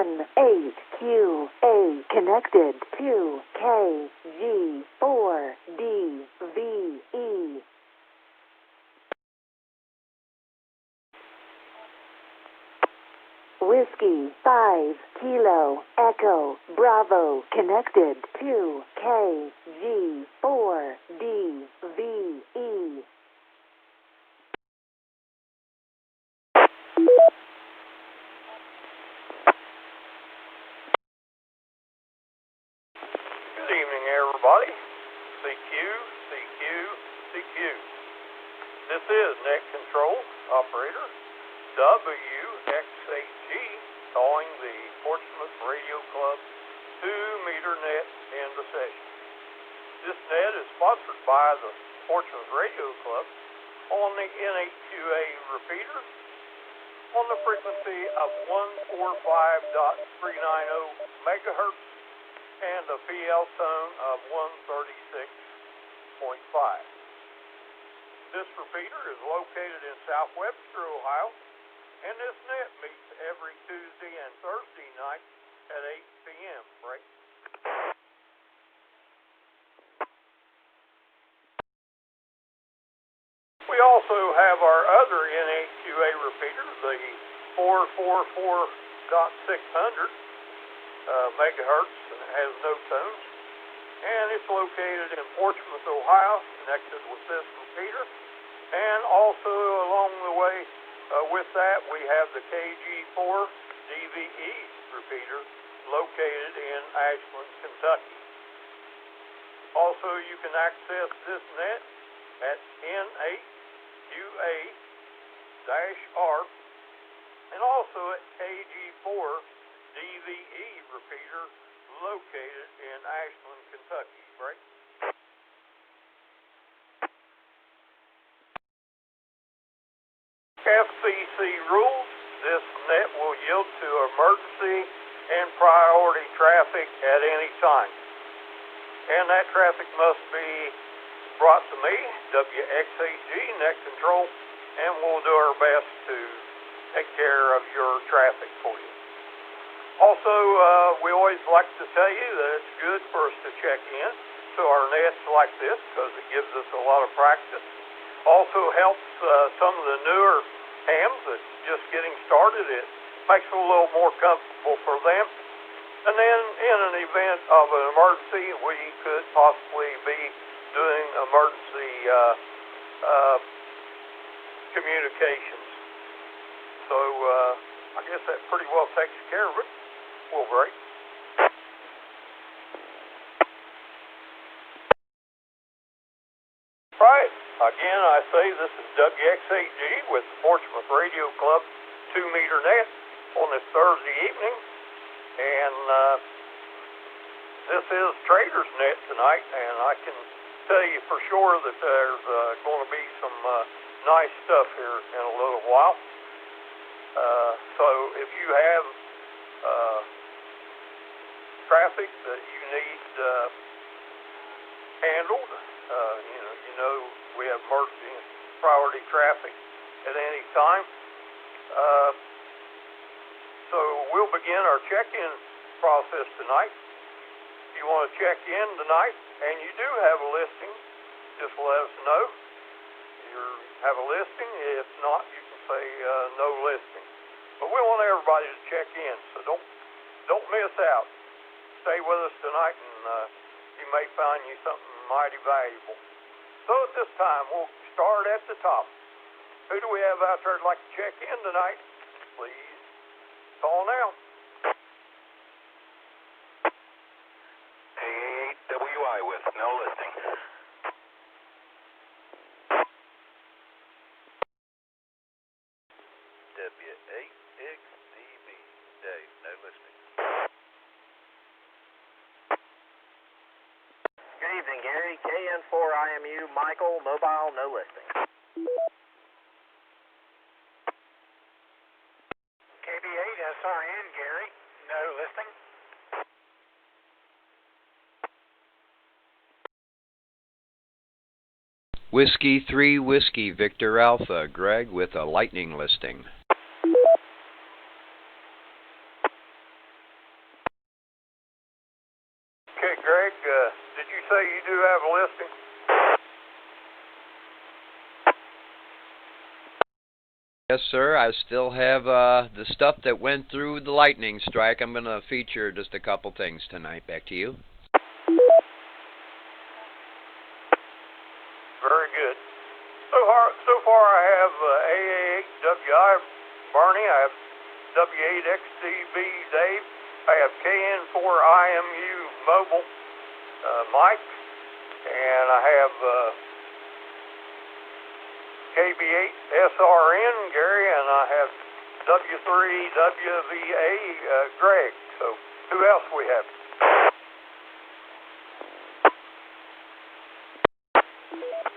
N8QA connected to KG4DVE. Whiskey 5 Kilo Echo Bravo connected to KG4DVE. Good evening, everybody. CQ, CQ, CQ. This is Net Control Operator WXAG calling the Portsmouth Radio Club 2-meter net into session. This net is sponsored by the Portsmouth Radio Club on the N8QA repeater on the frequency of 145.390 megahertz and a PL tone of 136.5. This repeater is located in South Webster, Ohio, and this net meets every Tuesday and Thursday night at 8 p.m. Right? We also have our other N8QA repeater, the 444.600 megahertz, and it has no tones, and it's located in Portsmouth, Ohio, connected with this repeater. And also along the way with that, we have the KG4 DVE repeater located in Ashland, Kentucky. Also, you can access this net at N8QA-R and also at KG4 DVE repeater located in Ashland, Kentucky, right? FCC rules, this net will yield to emergency and priority traffic at any time. And that traffic must be brought to me, WXAG, Net Control, and we'll do our best to take care of your traffic for you. Also, we always like to tell you that it's good for us to check in to our nets like this because it gives us a lot of practice. Also helps some of the newer hams that's just getting started. It makes it a little more comfortable for them. And then in an event of an emergency, we could possibly be doing emergency communications. So I guess that pretty well takes care of it. We'll break. Right. Again, I say this is WXAG with the Portsmouth Radio Club 2-meter net on this Thursday evening. And this is Trader's Net tonight, and I can tell you for sure that there's going to be some nice stuff here in a little while. So if you have traffic that you need handled, you know we have emergency and priority traffic at any time. So we'll begin our check-in process tonight. If you want to check in tonight and you do have a listing, just let us know. You have a listing. If not, you can say no listing. But we want everybody to check in, so don't miss out. Stay with us tonight, and you may find you something mighty valuable. So at this time, we'll start at the top. Who do we have out there that'd like to check in tonight? Please call now. WI with no listing. W8XDB, Dave, no listing. Good evening, Gary. KN4IMU, Michael, mobile, no listing. KB8SRN, Gary, no listing. Whiskey 3 Whiskey Victor Alpha, Greg with a lightning listing. Okay, Greg, did you say you do have a listing? Yes, sir. I still have the stuff that went through the lightning strike. I'm going to feature just a couple things tonight. Back to you. Very good. So far I have AA8WI Barney, I have W8XTB Dave, I have KN4IMU Mobile Mike, and I have KB8SRN Gary, and I have W3WVA Greg. So who else we have?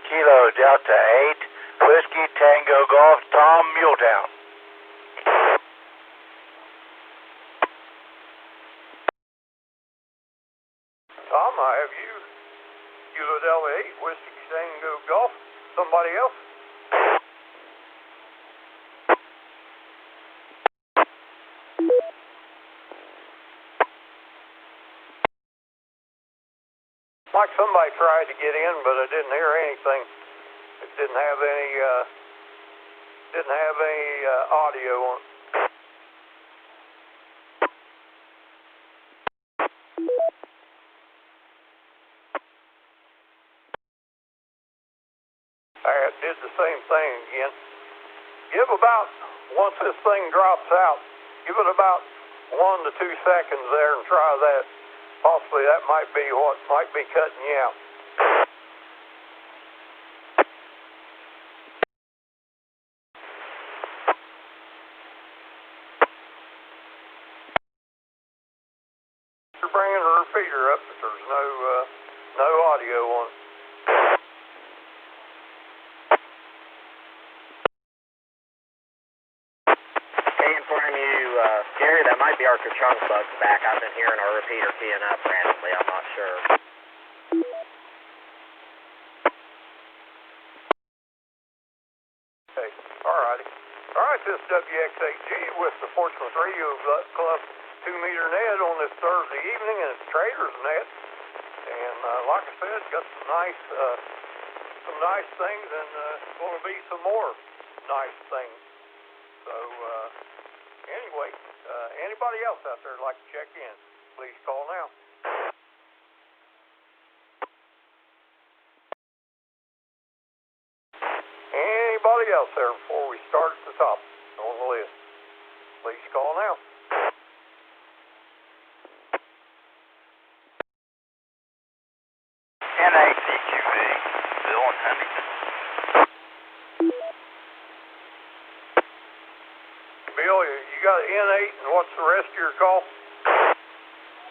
Kilo Delta 8, Whiskey Tango Golf, Tom Muletown. Tom, I have you. Kilo Delta 8, Whiskey Tango Golf. Somebody else? Like somebody tried to get in, but I didn't hear anything. It didn't have any audio on it. I did the same thing again. Once this thing drops out, give it about 1 to 2 seconds there and try that. Possibly that might be what might be cutting you out. You're bringing a repeater up, but there's no audio on it. Gary, that might be our Ka-chunk bugs back. I've been hearing our repeater keying up randomly. I'm not sure. Okay, alrighty. Alright, this is WX8G with the Portsmouth Radio Club 2-meter net on this Thursday evening, and it's Trader's Net. And like I said, got some nice things, and going to be some more nice things. So, anyway, anybody else out there like to check in, please call now. Anybody else there before we start at the top on the list, please call now. NACQV, Bill and Huntington. Bill, you got an N8, and what's the rest of your call?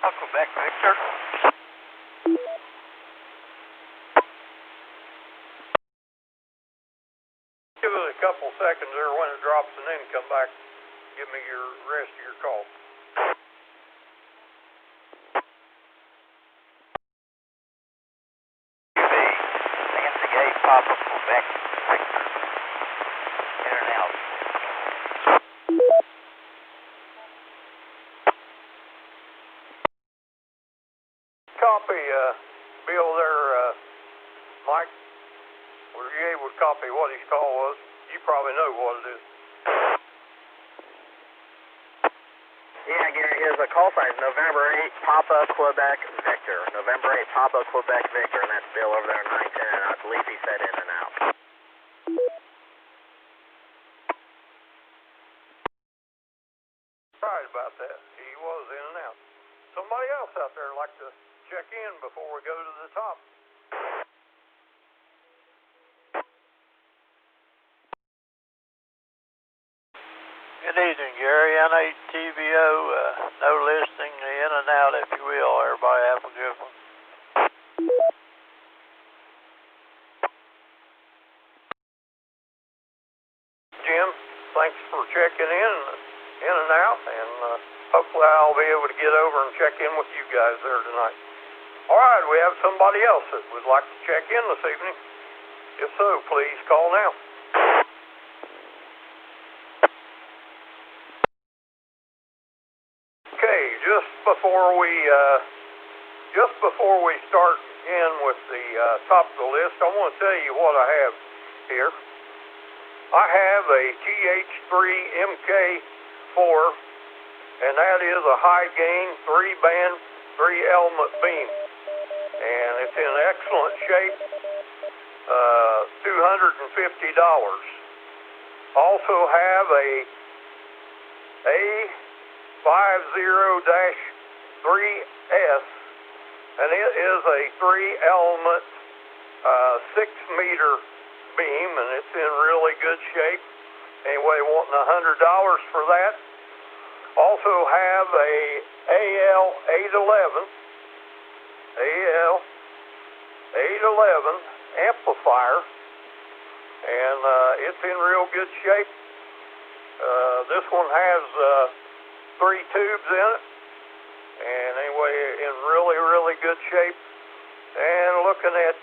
Quebec Victor. Give it a couple seconds there when it drops, and then come back. Give me your rest of your call. Nancy Gay, Papa, Quebec Victor. In and out. Copy, Bill there, Mike. Were you able to copy what his call was? You probably know what it is. Yeah, Gary, his call sign is November 8, Papa, Quebec, Victor. November 8, Papa, Quebec, Victor, and that's Bill over there in 910, and I believe he said in and out. Right about that. He was in and out. Somebody else out there like to check in before we go to the top. Good evening, Gary. N8TVO, no listing, in and out, if you will. Everybody have a good one. Jim, thanks for checking in and out, and hopefully I'll be able to get over and check in with you guys there tonight. All right, we have somebody else that would like to check in this evening. If so, please call now. Okay, just before we just before we start in with the top of the list, I want to tell you what I have here. I have a GH3 MK4, and that is a high gain 3-band 3-element beam, and it's in excellent shape. $250. Also have a A50-3S, and it is a 3-element 6-meter beam, and it's in really good shape. Anyway, wanting $100 for that. Also have a AL811 amplifier, and it's in real good shape. This one has 3 tubes in it, and anyway, in really good shape. And looking at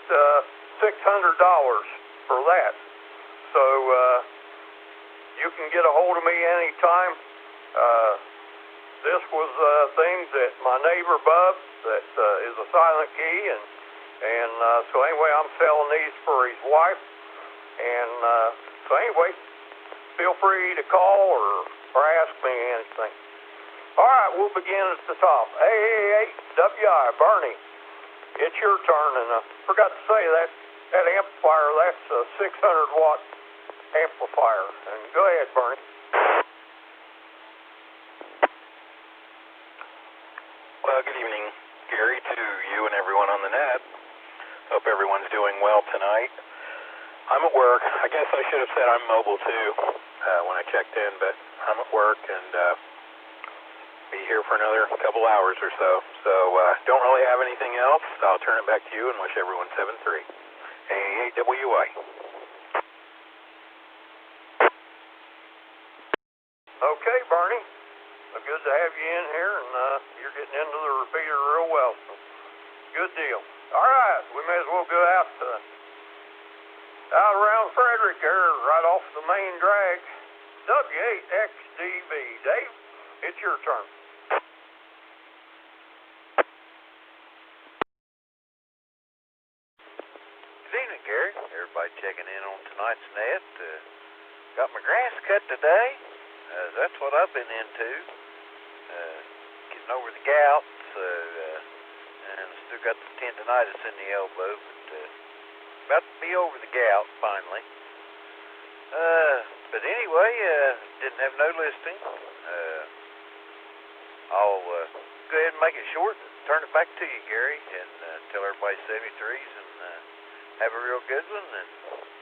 $600 for that. So you can get a hold of me anytime. This was things that my neighbor Bub, that is a silent key, and so anyway, I'm selling these for his wife. And so anyway, feel free to call or ask me anything. All right, we'll begin at the top. A8WI, Bernie, it's your turn. And I forgot to say that amplifier, that's a 600-watt amplifier. And go ahead, Bernie. Well, good evening, Gary, to you and everyone on the net. Hope everyone's doing well tonight. I'm at work. I guess I should have said I'm mobile too when I checked in, but I'm at work and be here for another couple hours or so. So don't really have anything else. I'll turn it back to you and wish everyone 7-3. A8WI. Okay, Bernie. Good to have you in here, and you're getting into the repeater real well. So good deal. All right, we may as well go out around Frederick here, right off the main drag. W8XDB. Dave, it's your turn. Good evening, Gary. Everybody checking in on tonight's net. Got my grass cut today. That's what I've been into. Getting over the gout, and still got the tendonitis in the elbow, but about to be over the gout finally. But anyway, didn't have no listing. I'll go ahead and make it short and turn it back to you, Gary, and tell everybody 73s and have a real good one, and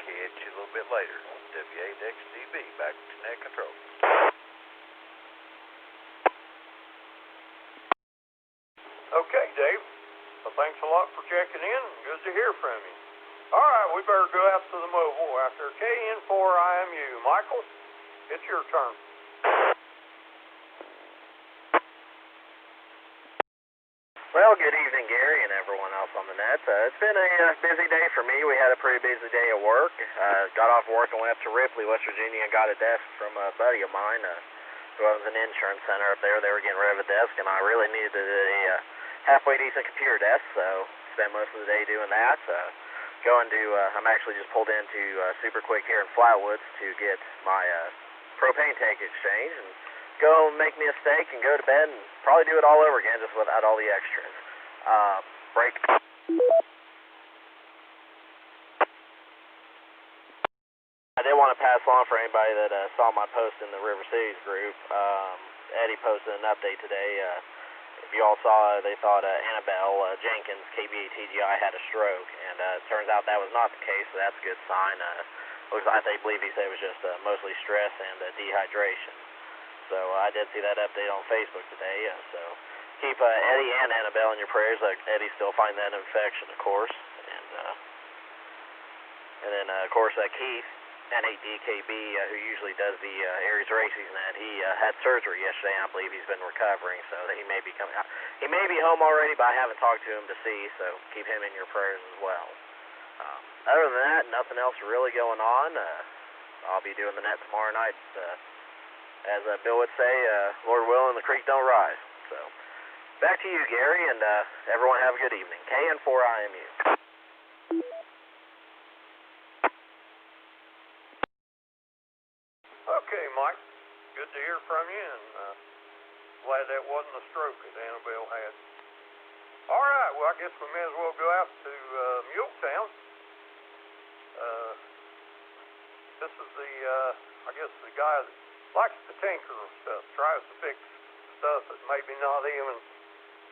catch you a little bit later. W8XDB, back to net control. Okay, Dave. Well, thanks a lot for checking in. Good to hear from you. All right, we better go out to the mobile after KN4IMU. Michael, it's your turn. Well, good evening, Gary, and everyone else on the net. It's been a busy day for me. We had a pretty busy day at work. Got off work and went up to Ripley, West Virginia, and got a desk from a buddy of mine who owns an insurance center up there. They were getting rid of a desk, and I really needed a halfway decent computer desk, so spent most of the day doing that. I'm actually just pulled into Super Quick here in Flatwoods to get my propane tank exchange and go make me a steak and go to bed and probably do it all over again just without all the extras. Break. I did want to pass on for anybody that saw my post in the River Cities group. Eddie posted an update today. If you all saw, they thought Annabelle Jenkins, KBA-TGI, had a stroke, and it turns out that was not the case, so that's a good sign. I believe he said it was just mostly stress and dehydration. So I did see that update on Facebook today, so keep Eddie and Annabelle in your prayers. Eddie's still fighting that infection, of course, and then of course Keith, N8DKB, who usually does the Aries Racing net, he had surgery yesterday, and I believe he's been recovering, so that he may be coming out. He may be home already, but I haven't talked to him to see, so keep him in your prayers as well. Other than that, nothing else really going on. I'll be doing the net tomorrow night. As Bill would say, Lord willing, the creek don't rise. So Back to you, Gary, and everyone have a good evening. KN4IMU. Okay, Mike. Good to hear from you, and glad that wasn't a stroke that Annabelle had. All right, well, I guess we may as well go out to Muletown. This is I guess the guy that likes to tinker and stuff, tries to fix stuff that maybe not even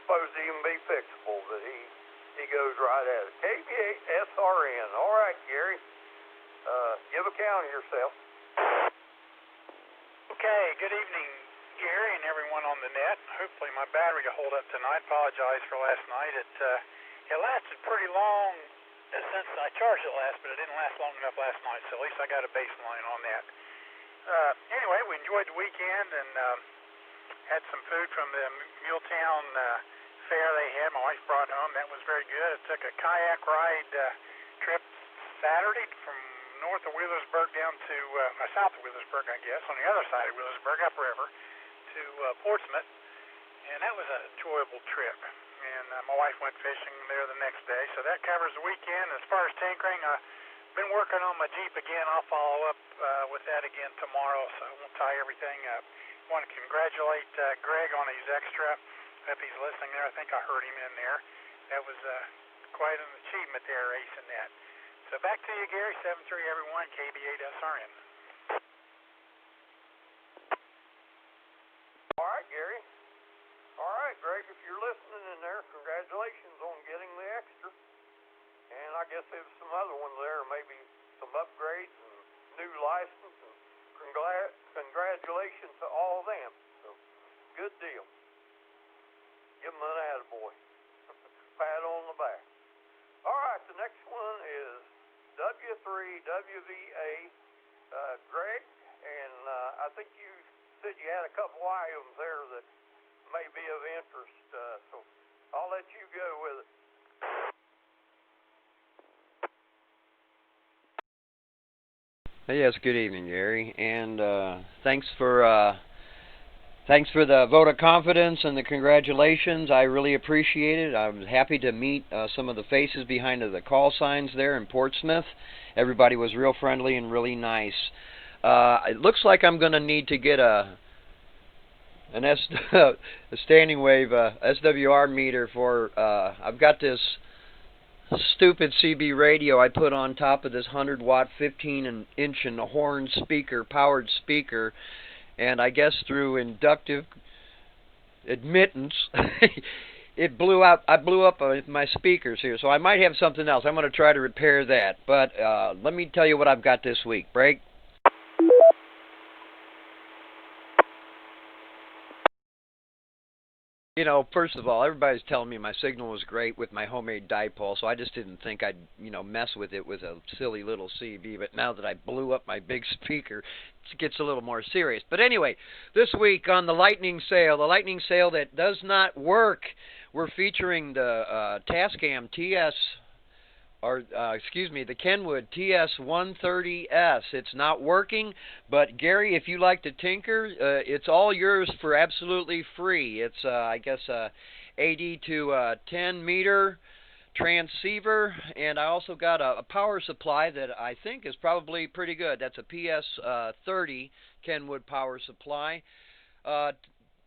supposed to even be fixable, but he goes right at it. KB8SRN. All right, Gary. Give account of yourself. Okay, good evening, Gary and everyone on the net. Hopefully my battery will hold up tonight. Apologize for last night. It lasted pretty long since I charged it last, but it didn't last long enough last night, so at least I got a baseline on that. Anyway, we enjoyed the weekend and had some food from the Muletown fair they had. My wife brought home. That was very good. I took a kayak ride trip Saturday from north of Wheelersburg down to south of Wheelersburg, I guess, on the other side of Wheelersburg, upriver, to Portsmouth, and that was an enjoyable trip. And my wife went fishing there the next day, so that covers the weekend. As far as tinkering, I've been working on my Jeep again. I'll follow up with that again tomorrow, so I won't tie everything up. I want to congratulate Greg on his extra. If he's listening there, I think I heard him in there. That was quite an achievement there, racing that. So back to you, Gary. 7-3, everyone. KB8SRN. All right, Gary. All right, Greg, if you're listening in there, congratulations on getting the extra. And I guess there's some other ones there, maybe some upgrades and new license. And congratulations to all of them. So, good deal. Give them an attaboy. Pat on the back. All right, the next one is W3WVA, Greg, and I think you said you had a couple items there that may be of interest, so I'll let you go with it. Yes, good evening, Gary, and thanks for the vote of confidence and the congratulations. I really appreciate it. I was happy to meet some of the faces behind the call signs there in Portsmouth. Everybody was real friendly and really nice. It looks like I'm going to need to get a standing wave SWR meter for. I've got this stupid CB radio I put on top of this 100-watt 15-inch horn speaker, powered speaker. And I guess through inductive admittance, it blew out. I blew up my speakers here, so I might have something else. I'm going to try to repair that. But let me tell you what I've got this week. Break. You know, first of all, everybody's telling me my signal was great with my homemade dipole, so I just didn't think I'd, mess with it with a silly little CB. But now that I blew up my big speaker, it gets a little more serious. But anyway, this week on the lightning sale that does not work, we're featuring the Tascam TS, the Kenwood TS130S. It's not working, but Gary, if you like to tinker, it's all yours for absolutely free. It's, I guess, 80 to 10 meter transceiver, and I also got a power supply that I think is probably pretty good. That's a PS30 Kenwood power supply.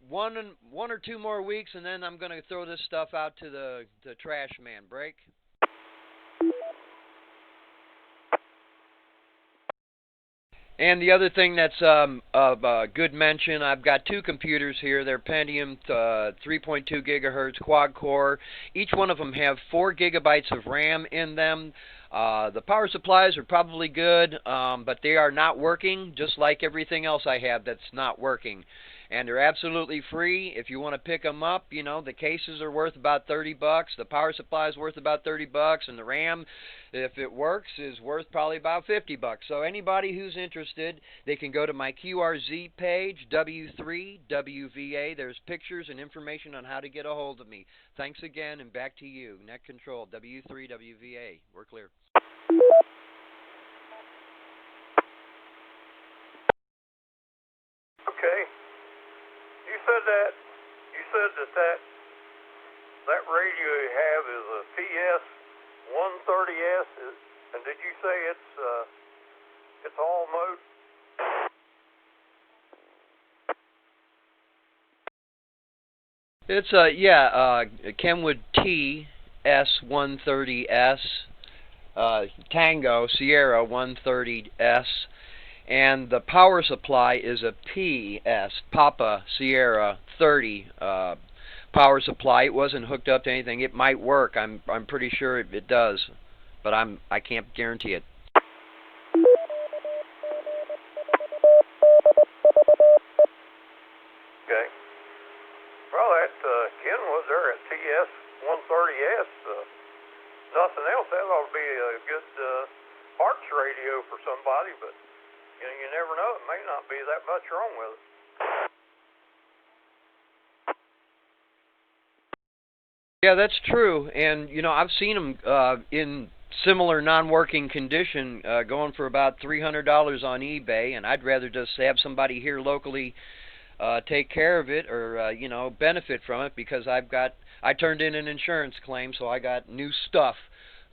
One or two more weeks, and then I'm going to throw this stuff out to the trash man. Break. And the other thing that's of good mention, I've got two computers here. They're Pentium 3.2 gigahertz quad core. Each one of them have 4 gigabytes of RAM in them. The power supplies are probably good, but they are not working, just like everything else I have that's not working. And they're absolutely free. If you want to pick them up, the cases are worth about $30. The power supply is worth about $30, and the RAM, if it works, is worth probably about $50. So anybody who's interested, they can go to my QRZ page, W3WVA. There's pictures and information on how to get a hold of me. Thanks again, and back to you. Net Control, W3WVA. We're clear. Okay. You said that that radio you have is a PS-130S, and did you say it's all mode? It's Kenwood TS-130S, Tango Sierra 130S, and the power supply is a PS, Papa Sierra 30 power supply. It wasn't hooked up to anything. It might work. I'm pretty sure it does, but I can't guarantee it. Okay. Well, that Kenwood there at TS-130S, nothing else. That ought to be a good parts radio for somebody, but you never know. It may not be that much wrong with it. Yeah, that's true. And I've seen them in similar non-working condition, going for about $300 on eBay, and I'd rather just have somebody here locally take care of it, or benefit from it, because I turned in an insurance claim, so I got new stuff.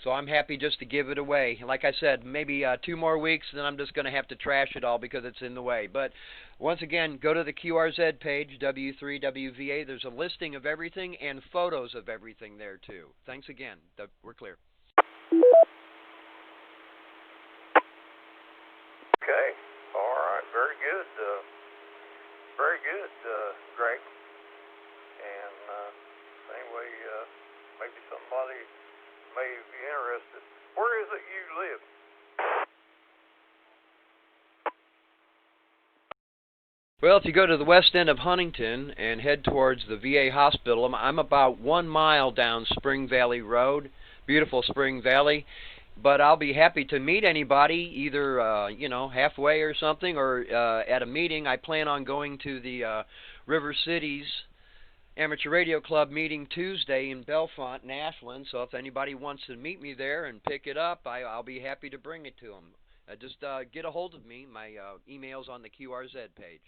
So I'm happy just to give it away. Like I said, maybe 2 more weeks, then I'm just going to have to trash it all because it's in the way. But once again, go to the QRZ page, W3WVA. There's a listing of everything and photos of everything there too. Thanks again. We're clear. Okay. All right. Very good. Very good, Greg. And anyway, maybe somebody may be interested. Where is it you live? Well, if you go to the west end of Huntington and head towards the VA hospital, I'm about 1 mile down Spring Valley Road, beautiful Spring Valley. But I'll be happy to meet anybody, either halfway or something, or at a meeting. I plan on going to the River Cities Amateur Radio Club meeting Tuesday in Bellefonte and Ashland. So if anybody wants to meet me there and pick it up, I'll be happy to bring it to them. Just get a hold of me. My email's on the QRZ page.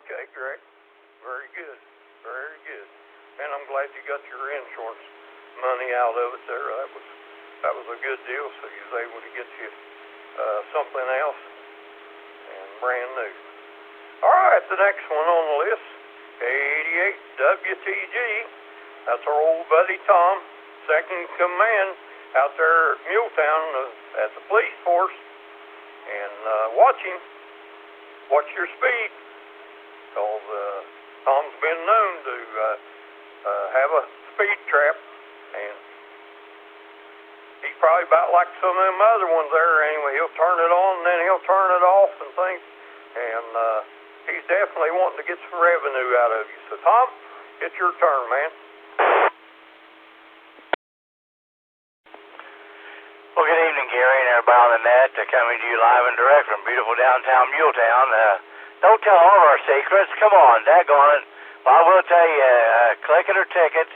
Okay, great. Very good. Very good. And I'm glad you got your insurance money out of it there. That was a good deal, so you was able to get you something else and brand new. All right, the next one on the list, 88 WTG. That's our old buddy Tom, second in command out there at Muletown at the police force. And watch your speed, because Tom's been known to have a speed trap, and he's probably about like some of them other ones there. Anyway, he'll turn it on and then he'll turn it off and things, and he's definitely wanting to get some revenue out of you. So Tom, it's your turn, man. Well, good evening, Gary, and everybody on the net. Coming to you live and direct from beautiful downtown Muletown. Don't tell all of our secrets. Come on, daggone it. Well, I will tell you, click it or ticket.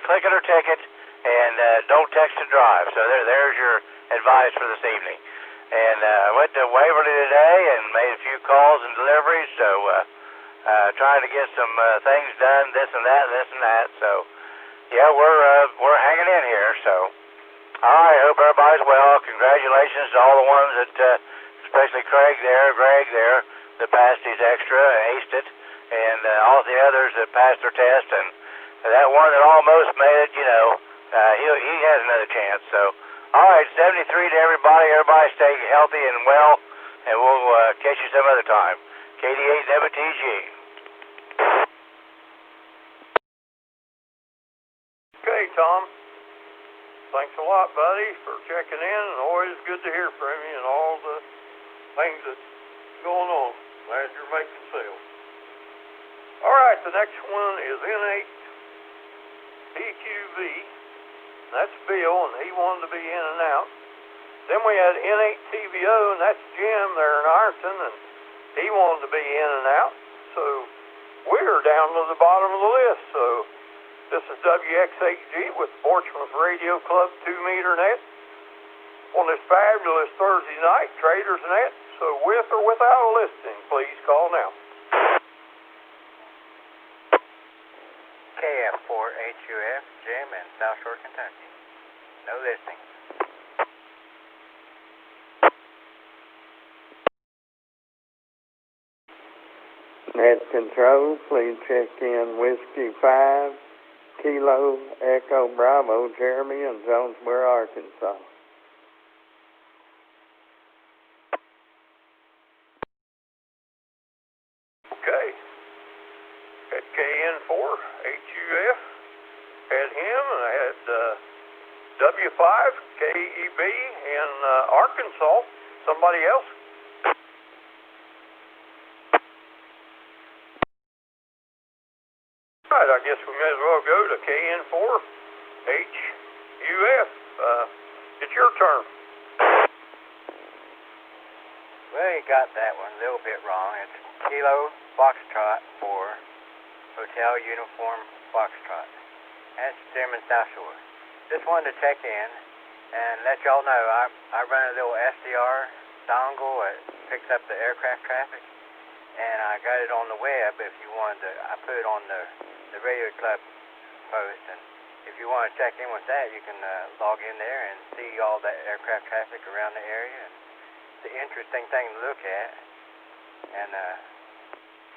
Click it or ticket, and don't text and drive. So there's your advice for this evening. And I went to Waverly today and made a few calls and deliveries, so trying to get some things done, this and that. So, yeah, we're hanging in here, so. All right, hope everybody's well. Congratulations to all the ones that, especially Greg there, that passed his extra, aced it, and all the others that passed their test, and that one that almost made it, he has another chance. So, all right, 73 to everybody. Everybody stay healthy and well, and we'll catch you some other time. KD8 WTG. Okay, Tom. Thanks a lot, buddy, for checking in, and always good to hear from you and all the things that's going on. Glad you're making sales. All right, the next one is N8 PQV. That's Bill, and he wanted to be in and out. Then we had N8 TVO, and that's Jim there in Ironton, and he wanted to be in and out. So we're down to the bottom of the list. So this is WXHG with Portsmouth Radio Club 2-meter net on this fabulous Thursday night, Traders Net. So with or without a listing, please call now. HUF, Jim in South Shore, Kentucky. No listening. Net control, please check in Whiskey 5, Kilo, Echo, Bravo, Jeremy in Jonesboro, Arkansas. Okay. At KN4, HUF, had him, and I had W5, KEB in Arkansas. Somebody else? All right, I guess we may as well go to KN4, HUF. It's your turn. Well, you got that one a little bit wrong. It's Kilo Foxtrot 4, Hotel Uniform Foxtrot. That's German South Shore. Just wanted to check in and let y'all know I run a little SDR dongle that picks up the aircraft traffic, and I got it on the web. If you wanted to, I put it on the radio club post, and if you want to check in with that, you can log in there and see all that aircraft traffic around the area. And it's an interesting thing to look at. And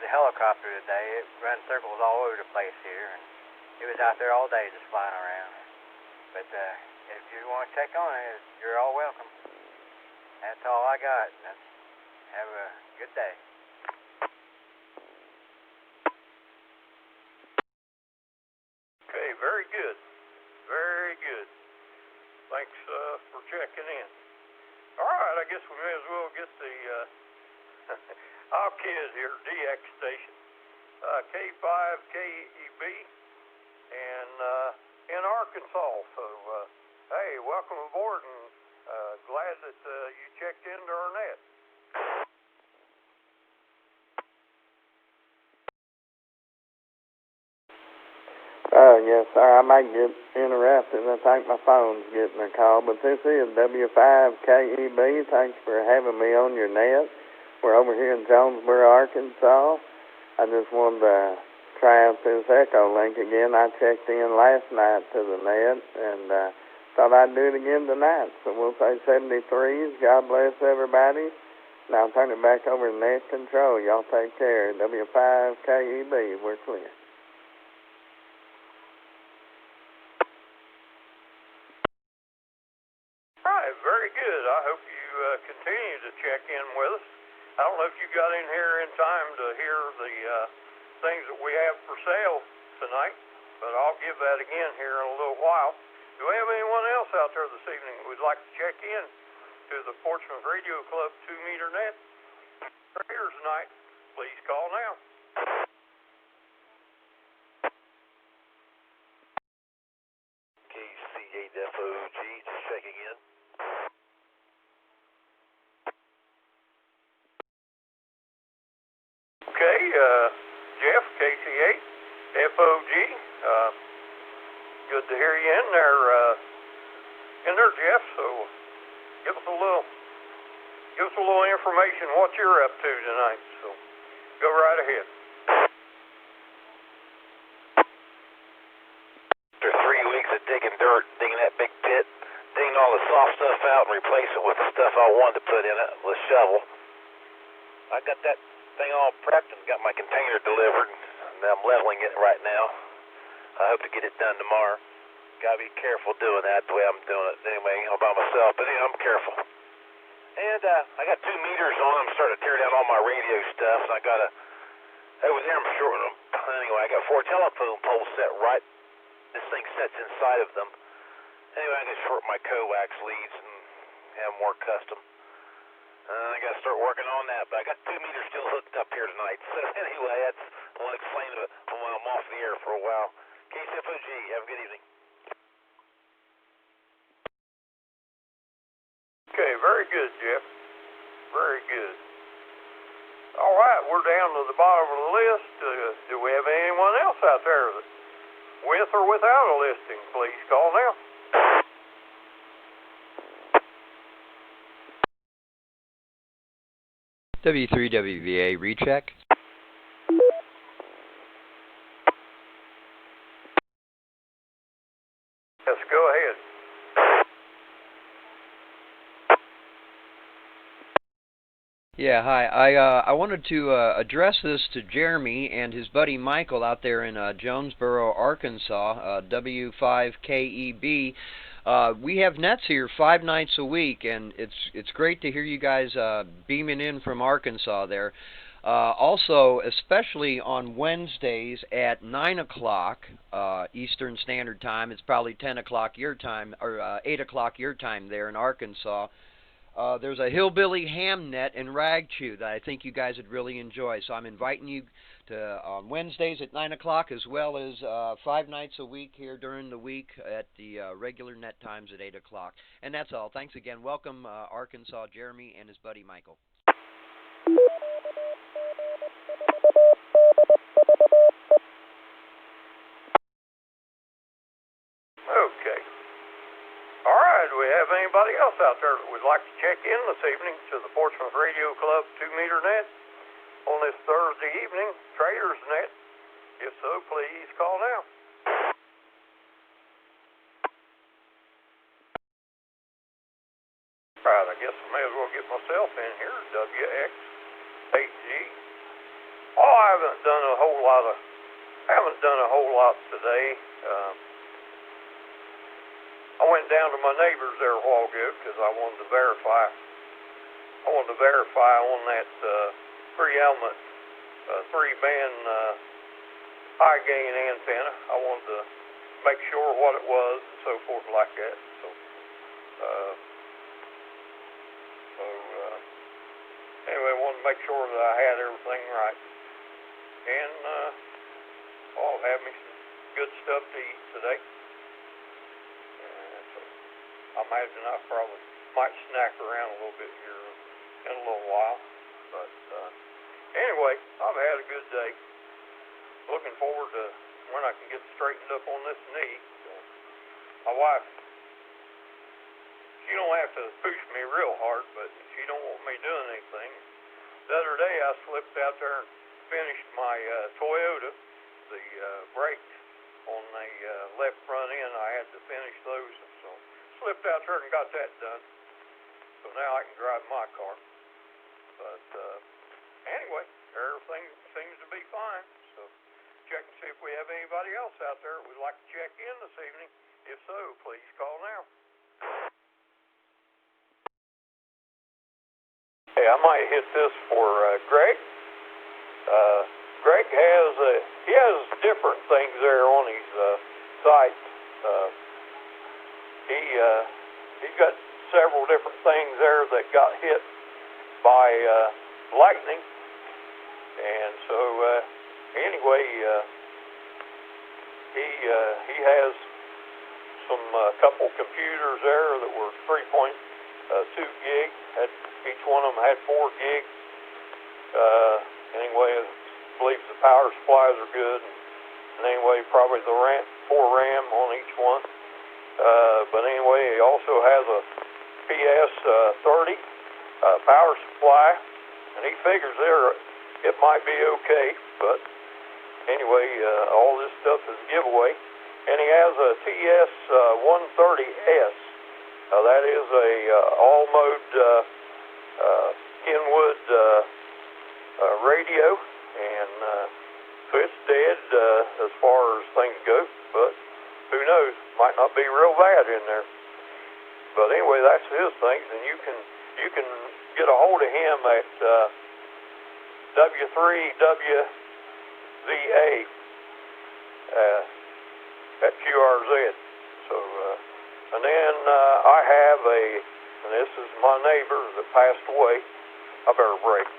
the helicopter today, it runs circles all over the place here, and it was out there all day just flying around. But if you want to check on it, you're all welcome. That's all I got. Have a good day. Okay, very good. Very good. Thanks for checking in. All right, I guess we may as well get the our kid here, DX station, K5 KEB, and in Arkansas. So, hey, welcome aboard, and glad that you checked into our net. Yes, sir. I might get interrupted. I think my phone's getting a call, but this is W5KEB. Thanks for having me on your net. We're over here in Jonesboro, Arkansas. I just wanted to try out this Echo link again. I checked in last night to the net and thought I'd do it again tonight. So we'll say 73s. God bless everybody. Now I'll turn it back over to net control. Y'all take care. W5KEB, we're clear. All right, very good. I hope you continue to check in with us. I don't know if you got in here in time to hear the things that we have for sale tonight, but I'll give that again here in a little while. Do we have anyone else out there this evening who would like to check in to the Portsmouth Radio Club 2-meter net? They're here tonight. Please call now. KC8FOG, just checking in. Okay, Jeff, KC8, FOG. Good to hear you in there, Jeff. So give us a little information what you're up to tonight. So go right ahead. After 3 weeks of digging dirt, digging that big pit, digging all the soft stuff out and replace it with the stuff I wanted to put in it with a shovel. I got that thing all prepped and got my container delivered, and I'm leveling it right now. I hope to get it done tomorrow. Gotta be careful doing that the way I'm doing it anyway, all by myself, but anyway, I'm careful. And I got 2 meters on. I'm starting to tear down all my radio stuff, and over there I'm shorting them. Anyway, I got 4 telephone poles set right. This thing sets inside of them. Anyway, I can short my coax leads and have more custom. I got to start working on that, but I got 2 meters still hooked up here tonight. So anyway, I'll explain it when I'm off the air for a while. KCFOG, have a good evening. Okay, very good, Jeff. Very good. All right, we're down to the bottom of the list. Do we have anyone else out there that, with or without a listing? Please call now. W3WVA recheck. Yeah, hi. I wanted to address this to Jeremy and his buddy Michael out there in Jonesboro, Arkansas, W5KEB. We have nets here 5 nights a week, and it's great to hear you guys beaming in from Arkansas there. Also, especially on Wednesdays at 9 o'clock Eastern Standard Time, it's probably 10 o'clock your time, or 8 o'clock your time there in Arkansas. There's a hillbilly ham net and rag chew that I think you guys would really enjoy. So I'm inviting you to on Wednesdays at 9 o'clock, as well as 5 nights a week here during the week at the regular net times at 8 o'clock. And that's all. Thanks again. Welcome, Arkansas, Jeremy and his buddy Michael. Okay. All right, do we have anybody else out there that would like to check in this evening to the Portsmouth Radio Club 2-meter net on this Thursday evening, Trader's Net? If so, please call now. All right, I guess I may as well get myself in here, WX8G. Oh, I haven't done a whole lot today. I went down to my neighbor's there a while ago because I wanted to verify on that 3-element, 3-band high gain antenna. I wanted to make sure what it was and so forth like that. So anyway, I wanted to make sure that I had everything right. And I'll have me some good stuff to eat today. I imagine I probably might snack around a little bit here in a little while. But anyway, I've had a good day. Looking forward to when I can get straightened up on this knee. My wife, she don't have to push me real hard, but she don't want me doing anything. The other day I slipped out there and finished my Toyota, the brakes on the left front end. I had to finish those, and so slipped out there and got that done. So now I can drive my car. But anyway, everything seems to be fine. So check and see if we have anybody else out there who would like to check in this evening. If so, please call now. Hey, I might hit this for Greg. Greg has different things there on his site. He's got several different things there that got hit by lightning, and so anyway, he has some couple computers there that were 3.2 gig. Each one of them had 4 gig. Anyway, I believe the power supplies are good, and anyway, probably the 4 RAM on each one. But anyway, he also has a PS30 power supply, and he figures it might be okay, but anyway, all this stuff is a giveaway. And he has a TS130S. That is a all-mode Kenwood radio, and so it's dead as far as things go, but who knows, might not be real bad in there. But anyway, that's his things, and you can get a hold of him at W3WZA at QRZ. So, and then I have and this is my neighbor that passed away. I better break.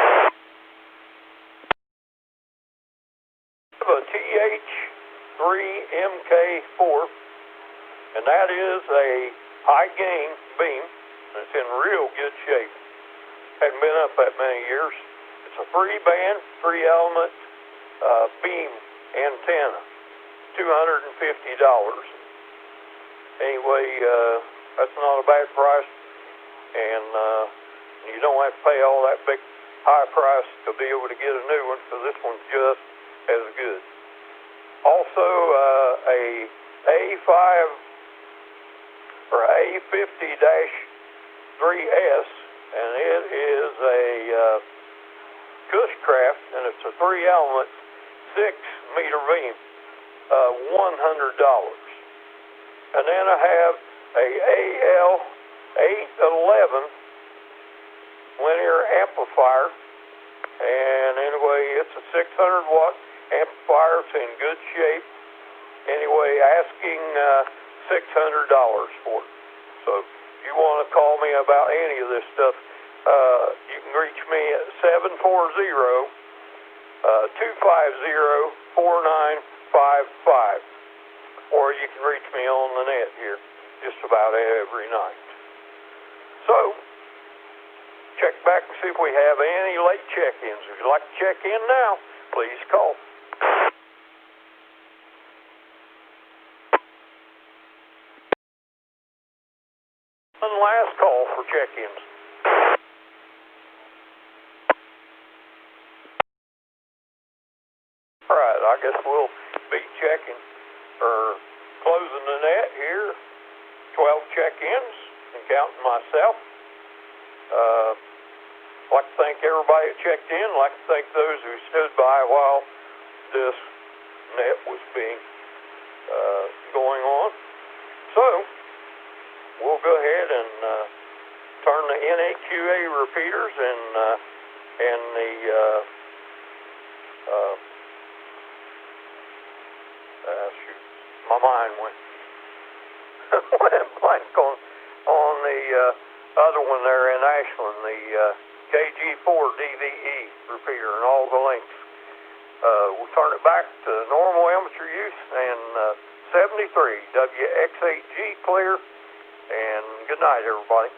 I have a TH3MK4, and that is a high gain beam. It's in real good shape. Hadn't been up that many years. It's a 3-band, 3-element beam antenna, $250. Anyway, that's not a bad price, and you don't have to pay all that big high price to be able to get a new one, because this one's just as good. Also, a A50-3S and it is a Cushcraft, and it's a 3-element 6-meter beam, $100. And then I have a AL 811 linear amplifier, and anyway, it's a 600-watt amplifier. It's in good shape. Anyway, asking $600 for it. So if you want to call me about any of this stuff, you can reach me at 740-250-4955, or you can reach me on the net here just about every night. So check back and see if we have any late check-ins. If you'd like to check in now, please call. One last call for check-ins. All right, I guess we'll be checking or closing the net here. 12 check-ins and counting myself. I'd like to thank everybody that checked in. I'd like to thank those who stood by while this net was being going on. So we'll go ahead and turn the NAQA repeaters and the shoot, my mind went blank on the other one there in Ashland, the KG4 DVE repeater and all the links. We'll turn it back to normal amateur use and 73 WX8G clear. And good night, everybody.